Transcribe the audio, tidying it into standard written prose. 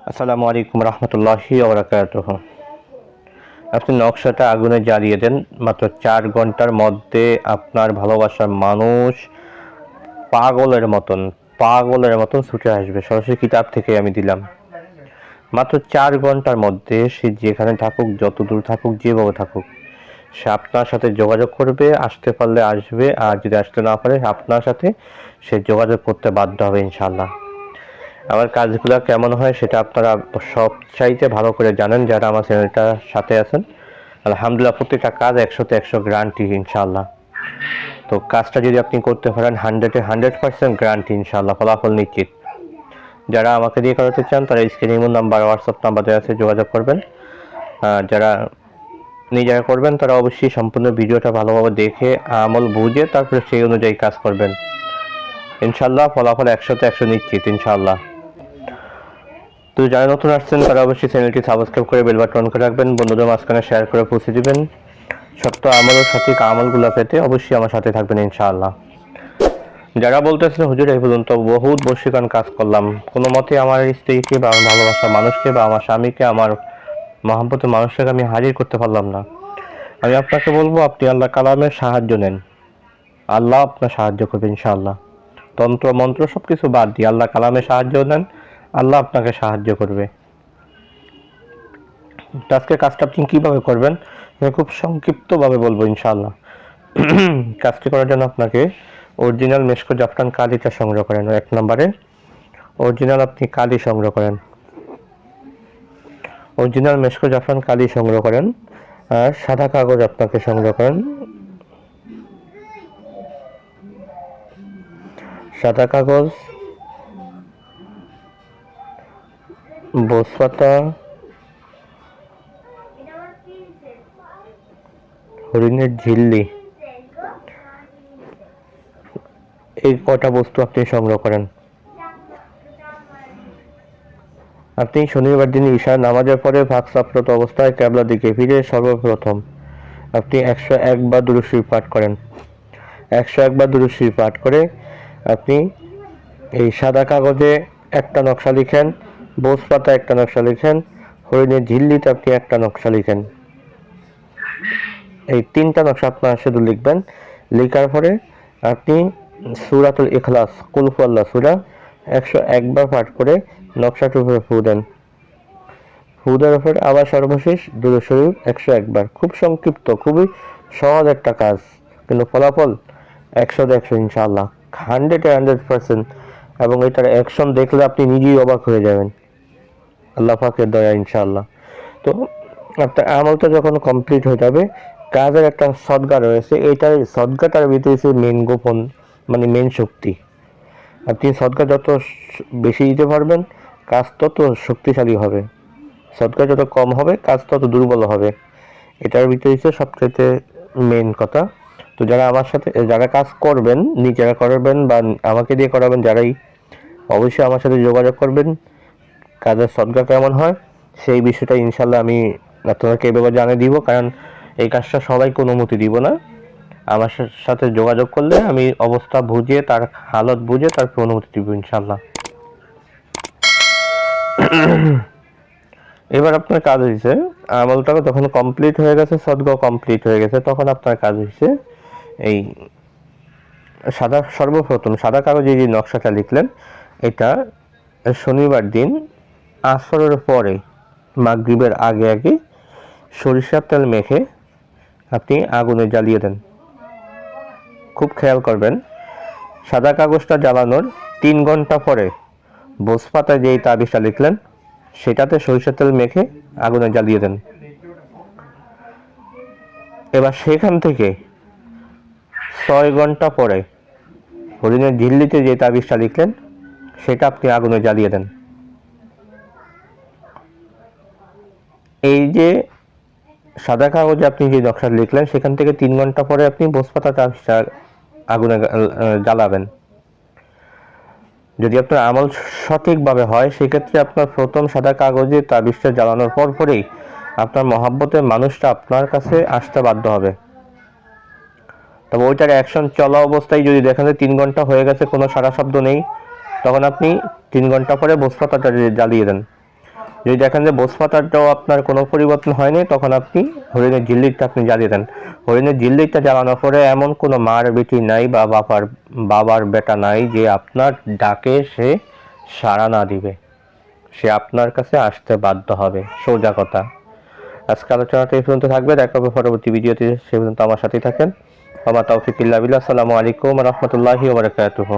আসসালামু আলাইকুম রহমতুল্লাহি ওয়া বারাকাতুহু। আপনি নকশাটা আগুনে জ্বালিয়ে দেন, মাত্র 4 ঘন্টার মধ্যে আপনার ভালোবাসার মানুষ পাগলের মতন ছুটে আসবে। সরাসরি কিতাব থেকে আমি দিলাম। মাত্র 4 ঘন্টার মধ্যে সে যেখানে থাকুক, যত দূর থাকুক, যেভাবে থাকুক, সে আপনার সাথে যোগাযোগ করবে। আসতে পারলে আসবে, আর যদি আসতে না পারে আপনার সাথে সে যোগাযোগ করতে বাধ্য হবে ইনশাআল্লাহ। আমার কাজগুলো কেমন হয় সেটা আপনারা সবচাইতে ভালো করে জানেন যারা আমার চ্যানেলটার সাথে আছেন। আলহামদুলিল্লাহ, প্রত্যেকটা কাজ 100-তে 100 গ্যারান্টি ইনশাআল্লাহ। তো কাজটা যদি আপনি করতে পারেন 100-এ 100% গ্যারান্টি ইনশাআল্লাহ, ফলাফল নিশ্চিত। যারা আমাকে দিয়ে করাতে চান তারা স্ক্রিনে নাম্বার, হোয়াটসঅ্যাপ নাম্বার দেওয়া আছে, যোগাযোগ করবেন। যারা নিজেরা করবেন তারা অবশ্যই সম্পূর্ণ ভিডিওটা ভালোভাবে দেখে আমল বুঝে তারপরে সেই অনুযায়ী কাজ করবেন ইনশাআল্লাহ। ফলাফল 100-তে 100 নিশ্চিত ইনশাআল্লাহ। তো যারা নতুন আসছেন তারা অবশ্যই চ্যানেলটি সাবস্ক্রাইব করে বেল বাটন অন করে রাখবেন, বন্ধুদের মাঝখানে শেয়ার করে পৌঁছে দিবেন। সত্য আমল ও সঠিক আমলগুলো পেতে অবশ্যই আমার সাথে থাকবেন ইনশাআল্লাহ। যারা বলতেছেন হুজুর এই পর্যন্ত বহুত বশীকরণ কাজ করলাম, কোনো মতে আমার স্ত্রীকে বা আমার ভালোবাসার মানুষকে বা আমার স্বামীকে, আমার মহব্বতের মানুষটাকে আমি হাজির করতে পারলাম না, আমি আপনাকে বলবো আপনি আল্লাহ কালামের সাহায্য নেন। আল্লাহ আপনার সাহায্য করবে ইনশাআল্লাহ। তন্ত্র মন্ত্র সবকিছু বাদ দিয়ে আল্লাহ কালামের সাহায্য নেন, আল্লাহ আপনাকে সাহায্য করবে। আজকে কাজটা আপনি কীভাবে করবেন আমি খুব সংক্ষিপ্তভাবে বলবো ইনশাআল্লাহ। কাজটি করার জন্য আপনাকে অরিজিনাল মেশকো জাফরান কালিটা সংগ্রহ করেন। 1 নম্বরে অরিজিনাল আপনি কালি সংগ্রহ করেন, অরিজিনাল মেশকো জাফরান কালি সংগ্রহ করেন। আর সাদা কাগজ আপনাকে সংগ্রহ করেন, সাদা কাগজ, বসপাতা, হরিণের ঝিল্লি, এই কটা বস্তু আপনি সংগ্রহ করেন। আপনি শনিবার দিন ঈশার নামাজের পরে ভাগ সাফরত অবস্থায় ক্যাবলার দিকে ফিরে সর্বপ্রথম আপনি 101 বার দুরূদ শরীফ পাঠ করেন। 101 বার দুরূদ শরীফ পাঠ করে আপনি এই সাদা কাগজে একটা নকশা লিখেন, বসপাতা একটা নকশা লিখেন, হরিণের ঝিল্লিতে আপনি একটা নকশা লিখেন। এই 3টা নকশা আপনার শুধু লিখবেন। লেখার পরে আপনি সূরাতুল ইখলাস, কুল হুয়াল্লাহ সূরা 101 বার পাঠ করে নকশাটির উপরে ফু দেন। ফু দেওয়ার পরে আবার সর্বশেষ দুরূদ শরীফ 101 বার। খুব সংক্ষিপ্ত, খুবই সহজ একটা কাজ, কিন্তু ফলাফল 100-তে 100 ইনশাআল্লাহ, 100-এ 100%। এবং এটার অ্যাকশন দেখলে আপনি নিজেই অবাক হয়ে যাবেন আল্লাহ পাকের দয়া ইনশাআল্লাহ। তো আপনার আমলটা যখন কমপ্লিট হয়ে যাবে, কাজের একটা সদকা রয়েছে, এইটার সদকাটার ভিতরে মেন গোপন, মানে মেন শক্তি। আপনি সদকা যত বেশি দিতে পারবেন কাজ তত শক্তিশালী হবে, সদকা যত কম হবে কাজ তত দুর্বল হবে। এটার ভিতরে সবচেয়ে মেন কথা। তো যারা আমার সাথে, যারা কাজ করবেন, নিজেরা করবেন বা আমাকে দিয়ে করাবেন, যারাই অবশ্যই আমার সাথে যোগাযোগ করবেন। কাজের সদকা কেমন হয় সেই বিষয়টা ইনশাল্লাহ আমি আপনাদেরকে এভাবে জানিয়ে দিব, কারণ এই কাজটা সবাইকে অনুমতি দিব না। আমার সাথে যোগাযোগ করলে আমি অবস্থা বুঝে, তার হালত বুঝে তারপর অনুমতি দিব ইনশাল্লাহ। এবার আপনার কাজ হয়েছে, আমলটা যখন কমপ্লিট হয়ে গেছে, সদকা কমপ্লিট হয়ে গেছে, তখন আপনার কাজ হয়েছে এই সর্বপ্রথম সাদা কাগজে যে নকশাটা লিখলেন, এটা শনিবার দিন আসরের পরে মাগরিবের আগে আগে সরিষার তেল মেখে আপনি আগুনে জ্বালিয়ে দেন। খুব খেয়াল করবেন, সাদা কাগজটা জ্বালানোর 3 ঘন্টা পরে বসপাতায় যেই তাবিজটা লিখলেন সেটাতে সরিষার তেল মেখে আগুনে জ্বালিয়ে দেন। এবার সেখান থেকে 6 ঘন্টা পরে হরিণের ঝিল্লিতে যে তাবিজটা লিখলেন সেটা আপনি আগুনে জ্বালিয়ে দেন। এই যে সাদা কাগজে আপনি যে নকশা লিখলেন সেখান থেকে 3 ঘন্টা পরে আপনি বসপাতা তাবিজটা আগুনে জ্বালাবেন। যদি আপনার আমল সঠিকভাবে হয় সেক্ষেত্রে আপনার প্রথম সাদা কাগজে তাবিজটা জ্বালানোর পরেই আপনার মহব্বতের মানুষটা আপনার কাছে আসতে বাধ্য হবে। তবে ওইটার অ্যাকশন চলা অবস্থায় যদি দেখেন যে 3 ঘন্টা হয়ে গেছে, কোনো সারা শব্দ নেই, তখন আপনি 3 ঘন্টা পরে ভোজ পাতাটা জ্বালিয়ে দেন। যদি দেখেন যে ভোজ পাতাটাও আপনার কোনো পরিবর্তন হয়নি, তখন আপনি হরিণের ঝিল্লিটা আপনি জ্বালিয়ে দেন। হরিণের ঝিল্লিটা জ্বালানোর পরে এমন কোনো মার বেটি নাই বা বাবার বেটা নাই যে আপনার ডাকে সে সাড়া না দিবে, সে আপনার কাছে আসতে বাধ্য হবে। সোজা কথা। আজকে আলোচনাটা এই পর্যন্ত থাকবে, দেখা হবে পরবর্তী ভিডিওতে। সে পর্যন্ত আমার সাথেই থাকেন। ওয়া মা তাওফিক ইল্লা বিল্লাহ। আসসালামু আলাইকুম ওয়া রাহমাতুল্লাহি ওয়া বারাকাতুহু।